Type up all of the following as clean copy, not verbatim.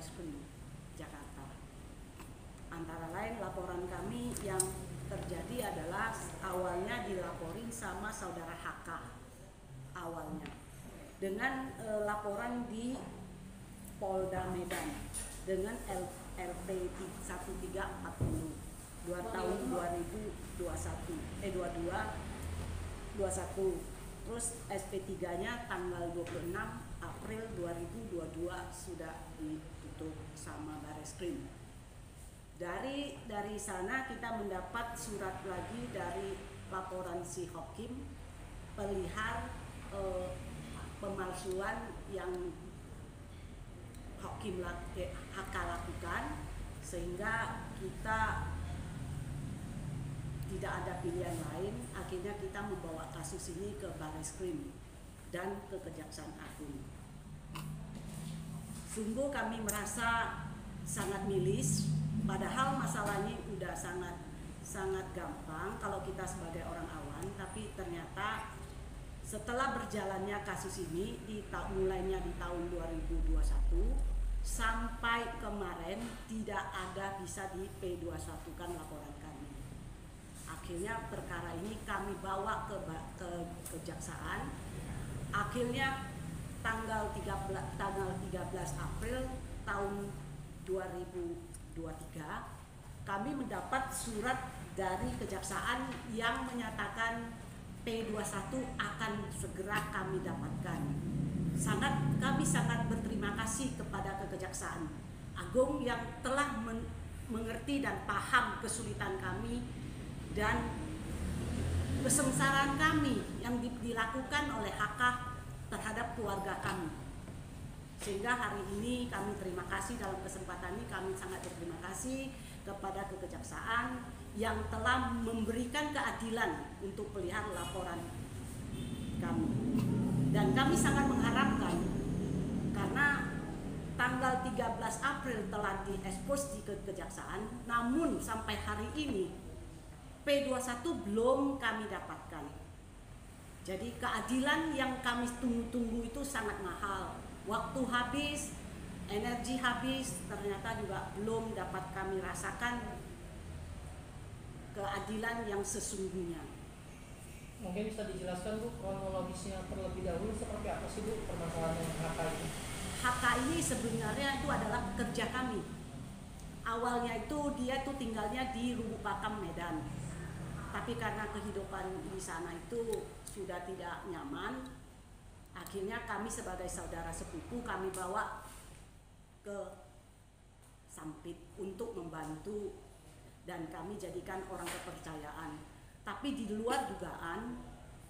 Barreskrim Jakarta. Antara lain laporan kami yang terjadi adalah awalnya dilaporin sama saudara HK awalnya dengan laporan di Polda Medan dengan LP 1340 tahun 2021 terus SP3-nya tanggal 26 April 2022 sudah ditutup sama Barreskrim. Dari sana kita mendapat surat lagi dari laporan si Hakim pelihar pemalsuan yang Hakim HK lakukan, sehingga kita tidak ada pilihan lain, akhirnya kita membawa kasus ini ke Barreskrim dan ke Kejaksaan Agung. Sungguh kami merasa sangat milis, padahal masalahnya udah sangat gampang kalau kita sebagai orang awam, tapi ternyata setelah berjalannya kasus ini mulainya di tahun 2021 sampai kemarin tidak ada bisa di P21 kan laporan kami. Akhirnya perkara ini kami bawa ke kejaksaan. Akhirnya tanggal 13 April tahun 2023 kami mendapat surat dari kejaksaan yang menyatakan P21 akan segera kami dapatkan. Kami sangat berterima kasih kepada Kejaksaan Agung yang telah mengerti dan paham kesulitan kami dan kesengsaraan kami yang dilakukan oleh HK terhadap keluarga kami. Sehingga hari ini kami terima kasih, dalam kesempatan ini kami sangat berterima kasih kepada Kejaksaan yang telah memberikan keadilan untuk pelihara laporan kami. Dan kami sangat mengharapkan, karena tanggal 13 April telah diekspos di Kejaksaan, namun sampai hari ini P21 belum kami dapatkan. Jadi keadilan yang kami tunggu-tunggu itu sangat mahal. Waktu habis, energi habis, ternyata juga belum dapat kami rasakan keadilan yang sesungguhnya. Mungkin bisa dijelaskan Bu kronologisnya terlebih dahulu seperti apa sih Bu permasalahan HK ini? HK ini sebenarnya itu adalah pekerja kami. Awalnya itu dia tuh tinggalnya di Lubuk Pakam, Medan. Tapi karena kehidupan di sana itu sudah tidak nyaman, akhirnya kami sebagai saudara sepupu kami bawa ke Sampit untuk membantu dan kami jadikan orang kepercayaan. Tapi di luar dugaan,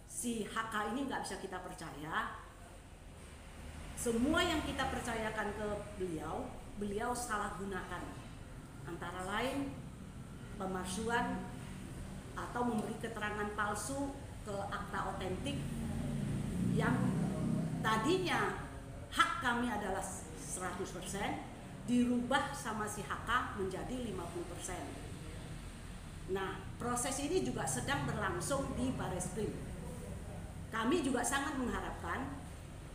si HK ini nggak bisa kita percaya. Semua yang kita percayakan ke beliau salah gunakan. Antara lain pemalsuan atau memberi keterangan palsu ke akta otentik yang tadinya hak kami adalah 100%, dirubah sama si HK menjadi 50%. Nah, proses ini juga sedang berlangsung di Barreskrim. Kami juga sangat mengharapkan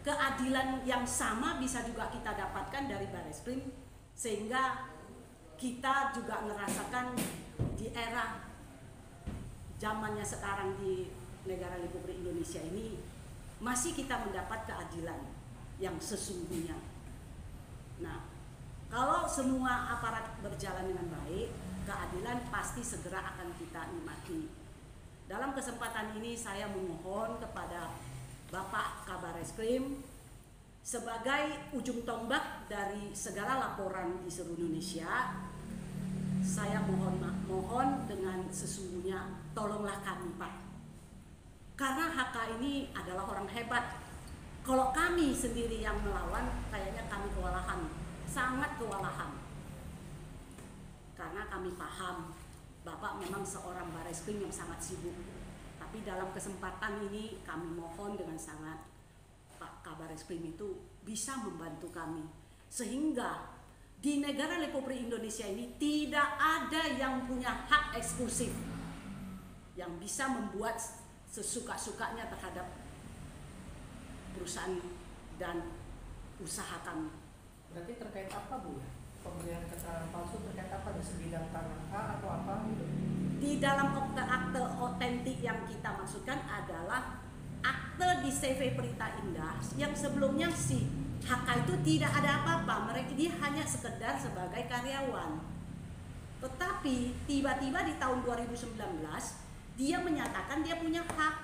keadilan yang sama bisa juga kita dapatkan dari Barreskrim, sehingga kita juga merasakan di era zamannya sekarang di negara Republik Indonesia ini masih kita mendapat keadilan yang sesungguhnya. Nah, kalau semua aparat berjalan dengan baik, keadilan pasti segera akan kita nikmati. Dalam kesempatan ini saya memohon kepada Bapak Kabarreskrim sebagai ujung tombak dari segala laporan di seluruh Indonesia. Saya mohon dengan sesungguhnya, tolonglah kami Pak. Karena HK ini adalah orang hebat. Kalau kami sendiri yang melawan, kayaknya kami kewalahan, sangat kewalahan. Karena kami paham Bapak memang seorang Barreskrim yang sangat sibuk. Tapi dalam kesempatan ini kami mohon dengan sangat Pak Kabarreskrim itu bisa membantu kami, sehingga di negara Republik Indonesia ini tidak ada yang punya hak eksklusif yang bisa membuat sesuka-sukanya terhadap perusahaan dan usaha kami. Berarti terkait apa Bu ya? Pemberian keterangan palsu terkait apa? Ada sebidang tanah A atau apa gitu? Di dalam akte otentik yang kita maksudkan adalah akte di CV Prita Indah yang sebelumnya si HK itu tidak ada apa-apa, mereka dia hanya sekedar sebagai karyawan. Tetapi tiba-tiba di tahun 2019 dia menyatakan dia punya hak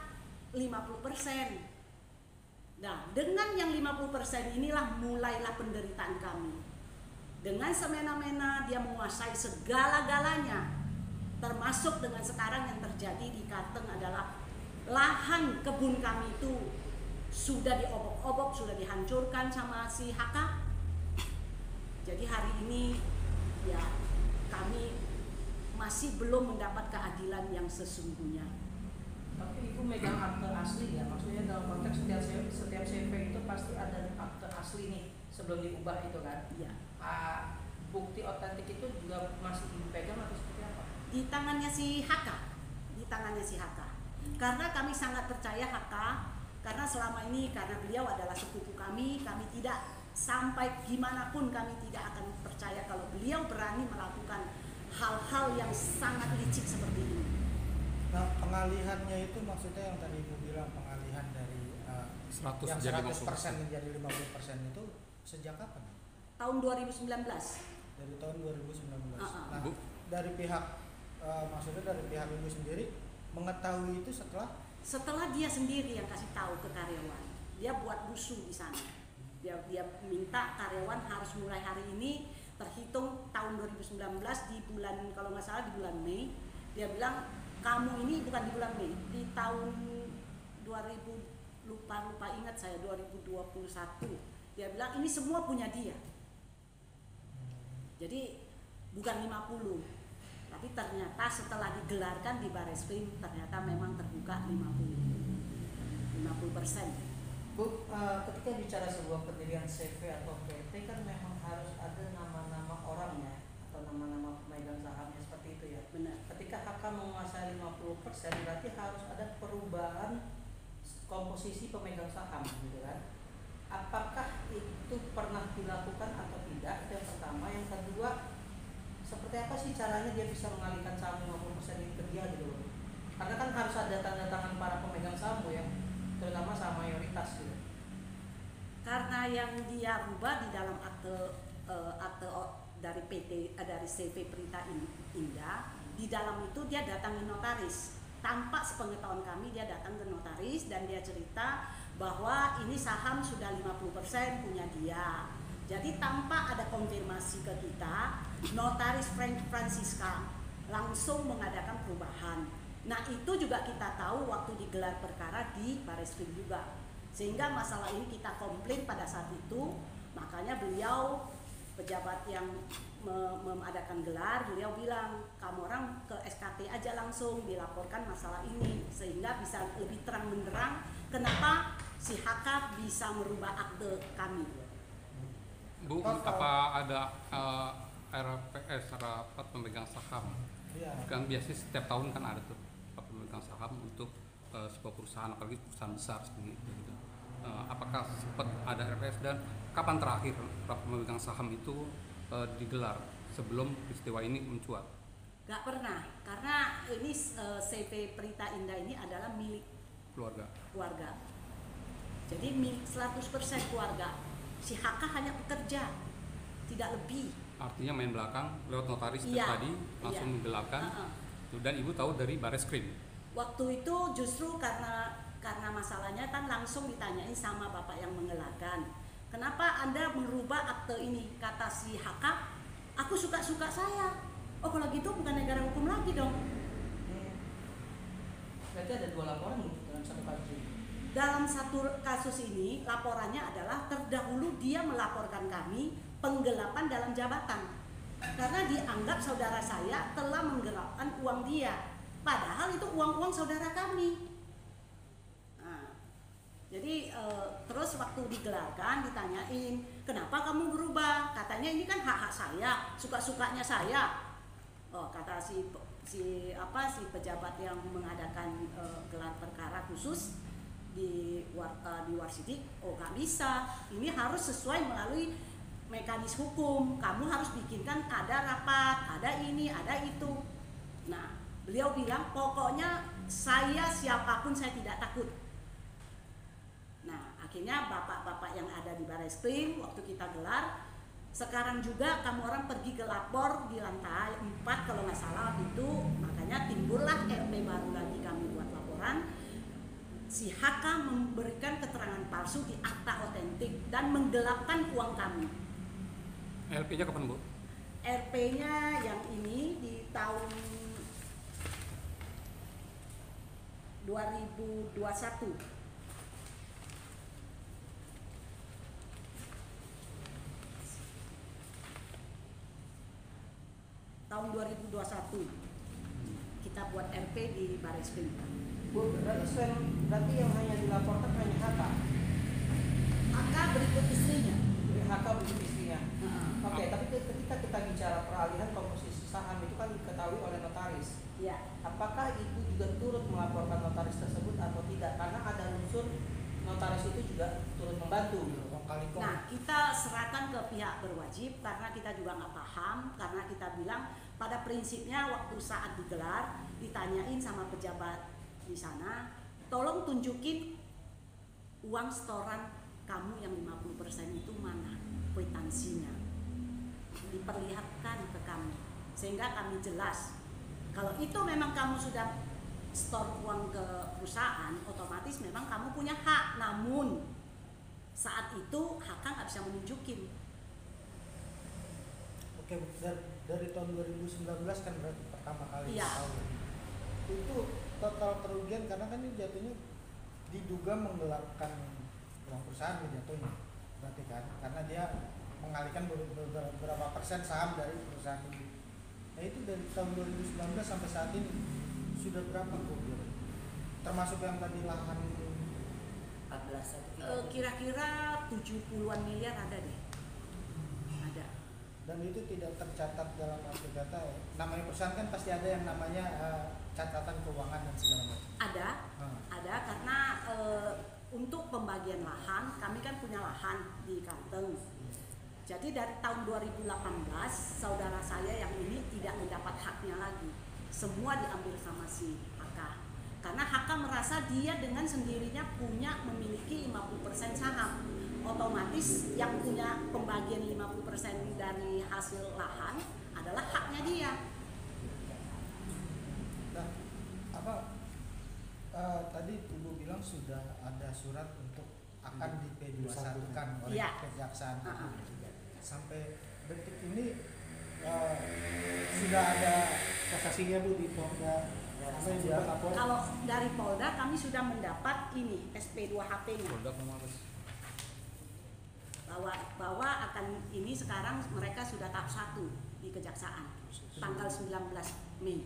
50%. Nah, dengan yang 50% inilah mulailah penderitaan kami. Dengan semena-mena dia menguasai segala-galanya. Termasuk dengan sekarang yang terjadi di Kateng adalah lahan kebun kami itu sudah diobok-obok, sudah dihancurkan sama si HK. Jadi hari ini ya kami masih belum mendapat keadilan yang sesungguhnya. Tapi Ibu megang akte asli ya, maksudnya dalam konteks setiap CV itu pasti ada akte asli nih sebelum diubah itu kan? Iya. Bukti otentik itu juga masih dipegang atau seperti apa? Di tangannya si HK, di tangannya si HK. Karena kami sangat percaya HK, karena selama ini karena beliau adalah sepupu kami tidak sampai gimana pun kami tidak akan percaya kalau beliau berani melakukan hal-hal yang sangat licik seperti ini. Nah, pengalihannya itu maksudnya yang tadi Ibu bilang pengalihan dari 100 yang jadi 100% menjadi 50% itu sejak kapan? Tahun 2019. Dari tahun 2019. Nah, Bu. dari pihak maksudnya dari pihak Ibu sendiri mengetahui itu setelah dia sendiri yang kasih tahu ke karyawan. Dia buat busu di sana. Dia minta karyawan harus mulai hari ini terhitung tahun 2019 di bulan, kalau nggak salah di bulan Mei. Dia bilang kamu ini bukan di bulan Mei, di tahun 2000 lupa ingat saya 2021. Dia bilang ini semua punya dia. Jadi bukan 50. Tapi ternyata setelah digelarkan di Bareskrim ternyata memang terbuka 50%. Bu, ketika bicara sebuah pendirian CV atau PT kan memang harus ada nama-nama orangnya atau nama-nama pemegang sahamnya seperti itu ya. Benar. Ketika HK menguasai 50% berarti harus ada perubahan komposisi pemegang saham gitu kan. Apakah itu pernah dilakukan atau tidak? Itu yang pertama. Yang kedua, seperti apa sih caranya dia bisa mengalihkan saham 50% itu ke dia gitu loh. Karena kan harus ada tanda tangan para pemegang saham ya, terutama saham mayoritas gitu. Karena yang dia rubah di dalam akte dari dari CV Prita Indah, di dalam itu dia datangi notaris. Tanpa sepengetahuan kami dia datang ke notaris dan dia cerita bahwa ini saham sudah 50% punya dia. Jadi tanpa ada konfirmasi ke kita, notaris Francisca langsung mengadakan perubahan. Nah itu juga kita tahu waktu digelar perkara di Bareskrim juga. Sehingga masalah ini kita komplain pada saat itu, makanya beliau pejabat yang mengadakan gelar, beliau bilang kamu orang ke SKT aja langsung dilaporkan masalah ini sehingga bisa lebih terang benderang kenapa si HK bisa merubah akte kami. Bu, apa ada RPS, rapat pemegang saham? Iya. Kan biasanya setiap tahun kan ada tuh rapat pemegang saham untuk sebuah perusahaan, apalagi perusahaan besar seperti itu. Apakah sempat ada RPS dan kapan terakhir rapat pemegang saham itu digelar sebelum peristiwa ini mencuat? Gak pernah, karena ini CV Prita Indah ini adalah milik keluarga. Jadi milik 100% keluarga. Si HK hanya pekerja, tidak lebih. Artinya main belakang lewat notaris tadi langsung menggelarkan. Dan Ibu tahu dari Bareskrim. Waktu itu justru karena masalahnya kan langsung ditanyain sama bapak yang menggelarkan. Kenapa Anda merubah akte ini? Kata si HK, aku suka-suka saya. Oh kalau gitu bukan negara hukum lagi dong. Berarti ada 2 laporan dalam satu kasus ini. Dalam satu kasus ini laporannya adalah terdahulu dia melaporkan kami penggelapan dalam jabatan. Karena dianggap saudara saya telah menggelapkan uang dia. Padahal itu uang-uang saudara kami. Jadi terus waktu digelarkan ditanyain kenapa kamu berubah, katanya ini kan hak-hak saya, suka-sukanya saya. Oh kata si pejabat yang mengadakan gelar perkara khusus di Warsidik, oh nggak bisa, ini harus sesuai melalui mekanis hukum, kamu harus bikinkan ada rapat, ada ini, ada itu. Nah, beliau bilang pokoknya saya siapapun saya tidak takut. Nah, akhirnya bapak-bapak yang ada di Barreskrim waktu kita gelar, sekarang juga kamu orang pergi ke lapor di lantai 4 kalau nggak salah itu, makanya timbullah RP baru lagi kami buat laporan. Si HK memberikan keterangan palsu di akta otentik dan menggelapkan uang kami. LP-nya kapan, Bu? RP-nya yang ini di tahun 2021. Tahun 2021 kita buat RP di Barreskrim. Bu, berarti yang hanya dilaporkan hanya HK. HK berikut istrinya. HK berikut istrinya. Oke, tapi ketika kita bicara peralihan komposisi saham itu kan diketahui oleh notaris. Ya. Apakah ibu juga turut melaporkan notaris tersebut atau tidak? Karena ada unsur notaris itu juga turut membantu. Nah, kita serahkan ke pihak berwajib karena kita juga nggak paham, karena kita bilang pada prinsipnya waktu saat digelar ditanyain sama pejabat di sana, tolong tunjukin uang setoran kamu yang 50% itu mana kwitansinya, diperlihatkan ke kami sehingga kami jelas. Kalau itu memang kamu sudah store uang ke perusahaan, otomatis memang kamu punya hak, namun saat itu HK nggak bisa menunjukin. Oke, dari tahun 2019 kan berarti pertama kali. Iya. Itu total kerugian karena kan ini jatuhnya diduga menggelapkan uang perusahaan jatuhnya, berarti kan karena dia mengalihkan beberapa persen saham dari perusahaan ini. Nah itu dari tahun 2019 sampai saat ini sudah berapa kerugian? Termasuk yang tadi lahan 14 Kira-kira 70-an miliar ada deh. Ada. dan itu tidak tercatat dalam arti kata namanya perusahaan kan pasti ada yang namanya catatan keuangan dan segala macam. Ada karena untuk pembagian lahan kami kan punya lahan di Kalteng. Jadi dari tahun 2018 saudara saya yang ini tidak mendapat haknya lagi, semua diambil sama si HK. Karena HK merasa dia dengan sendirinya memiliki 50% saham. Otomatis yang punya pembagian 50% dari hasil lahan adalah haknya dia. Nah, tadi Ibu bilang sudah ada surat untuk akan di P21-kan oleh kejaksaan. Sampai detik ini sudah ada kasasinya Bu di Polda. Kalau dari Polda kami sudah mendapat ini SP2HP-nya. Polda Pemalas. Bahwa akan ini sekarang mereka sudah tahap 1 di kejaksaan tanggal 19 Mei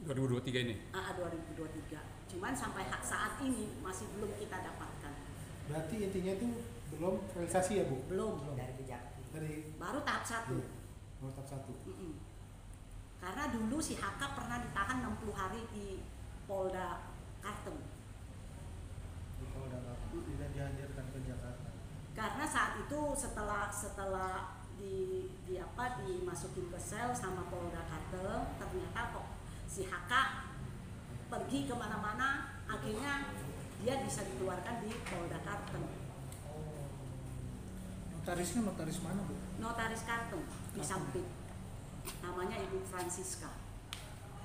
2023 ini. 2023. Cuman sampai saat ini masih belum kita dapatkan. Berarti intinya itu belum realisasi ya Bu? Belum. Dari baru tahap 1. Baru tahap 1. Karena dulu si HK pernah ditahan 60 hari di Polda Kalteng. Di Polda Kalteng. Tidak dihadirkan ke Jakarta. Karena saat itu setelah dimasukin ke sel sama Polda Kalteng, ternyata kok si HK pergi kemana-mana, akhirnya dia bisa dikeluarkan di Polda Kalteng. Notarisnya notaris mana Bu? Notaris Kalteng di Sampit, namanya Ibu Francisca.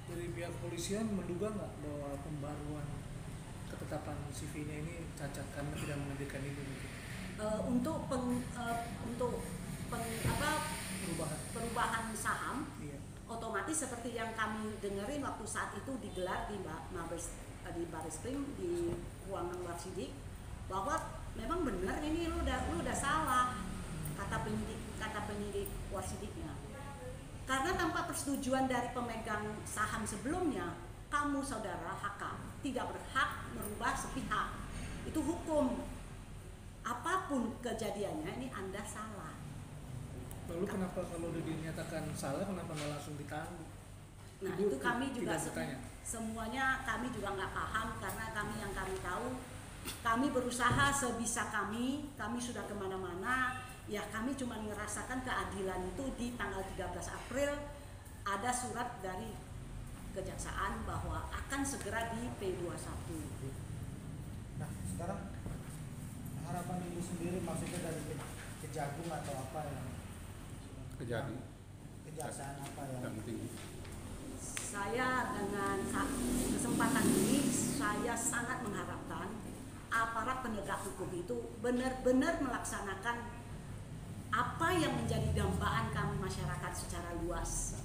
Dari pihak kepolisian menduga nggak bahwa pembaruan ketetapan CV-nya ini cacat karena tidak menghadirkan ini? Untuk perubahan saham, Iya. otomatis seperti yang kami dengerin waktu saat itu digelar di Barreskrim di ruangan Warsidik, bahwa memang benar ini lu udah salah, kata penyidik Warsidiknya. Karena tanpa persetujuan dari pemegang saham sebelumnya, kamu saudara HK tidak berhak merubah sepihak. Itu hukum. Apapun kejadiannya, ini Anda salah. Lalu kenapa kalau udah dinyatakan salah, kenapa nggak langsung ditahan? Nah Ibu itu kami juga tidak bertanya. semuanya kami juga nggak paham, karena kami tahu, kami berusaha sebisa kami sudah kemana-mana, Ya kami cuma merasakan keadilan itu di tanggal 13 April ada surat dari kejaksaan bahwa akan segera di P21. Nah sekarang harapan ibu sendiri maksudnya dari Kejagung atau apa yang kejaksaan apa yang tinggi. Saya dengan kesempatan ini saya sangat mengharapkan aparat penegak hukum itu benar-benar melaksanakan apa yang menjadi dambaan kami masyarakat secara luas.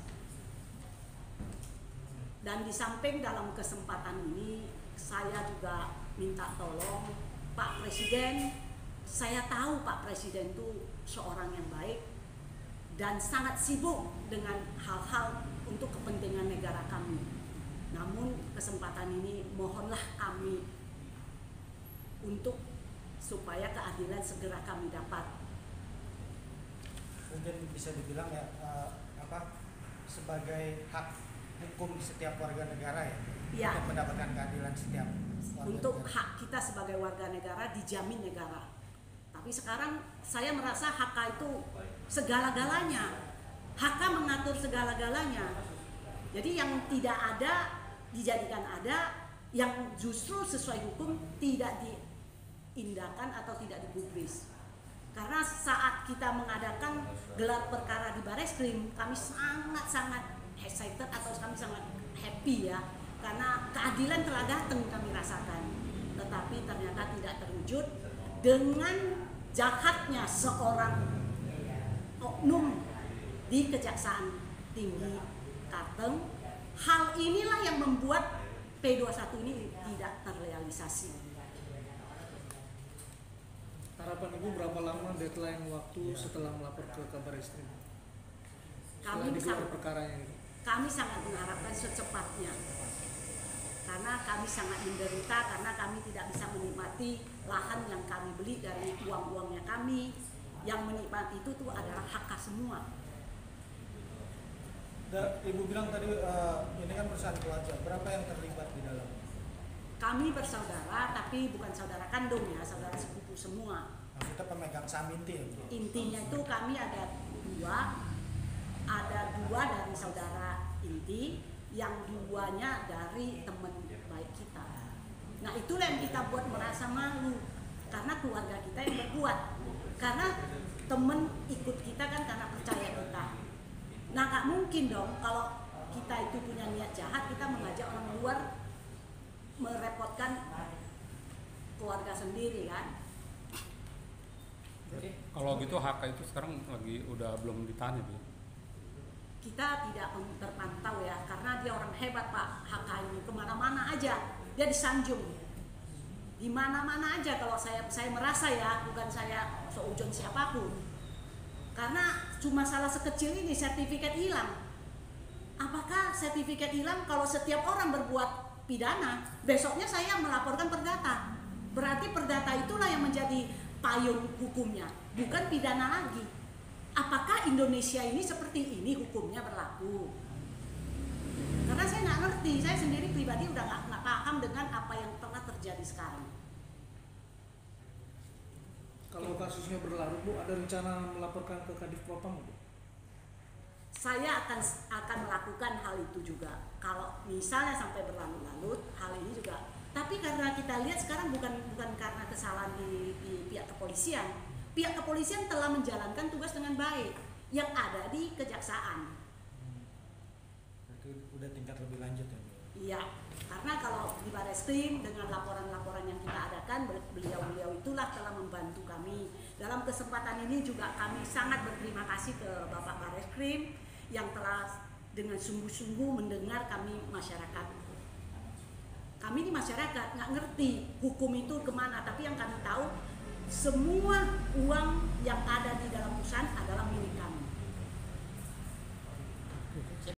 Dan di samping dalam kesempatan ini saya juga minta tolong Pak Presiden. Saya tahu Pak Presiden itu seorang yang baik dan sangat sibuk dengan hal-hal untuk kepentingan negara kami. Namun kesempatan ini mohonlah kami untuk supaya keadilan segera kami dapat. mungkin bisa dibilang ya sebagai hak hukum setiap warga negara Ya. untuk mendapatkan keadilan setiap warga Untuk negara. hak kita sebagai warga negara dijamin negara. Tapi sekarang saya merasa HK itu segala-galanya. HK mengatur segala-galanya. Jadi yang tidak ada dijadikan ada, yang justru sesuai hukum tidak diindahkan atau tidak digubris. Karena saat kita mengadakan gelar perkara di Bareskrim, kami sangat-sangat excited atau kami sangat happy ya, karena keadilan telah datang kami rasakan. Tetapi ternyata tidak terwujud dengan jahatnya seorang oknum di Kejaksaan Tinggi Kalteng. Hal inilah yang membuat P21 ini tidak terrealisasi. Harapan Ibu berapa lama deadline waktu setelah melapor ke Kabar Eskrim? Setelah digelar perkaranya itu. Kami sangat mengharapkan secepatnya. Karena kami sangat menderita, karena kami tidak bisa menikmati lahan yang kami beli dari uang-uangnya kami. Yang menikmati itu tuh adalah HK semua. Ibu bilang tadi ini kan perusahaan keluarga, berapa yang terlibat di dalam? Kami bersaudara, tapi bukan saudara kandung ya, saudara sepupu semua. Maksudnya pemegang saham inti ya? Bu? Intinya itu kami ada dua dari saudara inti, yang duanya dari teman baik kita. Nah itulah yang kita buat merasa malu, karena keluarga kita yang berbuat, karena teman ikut kita kan karena percaya kita. Nah nggak mungkin dong kalau kita itu punya niat jahat, kita mengajak orang luar merepotkan keluarga sendiri kan. Kalau gitu HK itu sekarang lagi udah belum ditanya Bu. Kita tidak terpantau ya, karena dia orang hebat Pak HK ini, kemana-mana aja dia disanjung, di mana-mana aja. Kalau saya merasa ya, bukan saya seujung siapapun, karena cuma salah sekecil ini sertifikat hilang. Apakah sertifikat hilang kalau setiap orang berbuat pidana, besoknya saya melaporkan perdata? Berarti perdata itulah yang menjadi payung hukumnya, bukan pidana lagi. Apakah Indonesia ini seperti ini hukumnya berlaku? Karena saya nggak ngerti, saya sendiri pribadi udah nggak paham dengan apa yang telah terjadi sekarang. Kalau kasusnya berlarut Bu, ada rencana melaporkan ke Kadif Propam Bu? Saya akan melakukan hal itu juga. Kalau misalnya sampai berlarut-larut, hal ini juga. Tapi karena kita lihat sekarang bukan karena kesalahan di pihak kepolisian. Pihak kepolisian telah menjalankan tugas dengan baik yang ada di kejaksaan. Itu udah tingkat lebih lanjut ya? Iya, karena kalau di Bareskrim dengan laporan-laporan yang kita adakan, beliau-beliau itulah telah membantu kami. Dalam kesempatan ini juga kami sangat berterima kasih ke Bapak Bareskrim yang telah dengan sungguh-sungguh mendengar kami masyarakat. Kami di masyarakat nggak ngerti hukum itu kemana, tapi yang kami tahu semua uang yang ada di dalam perusahaan adalah milik kami.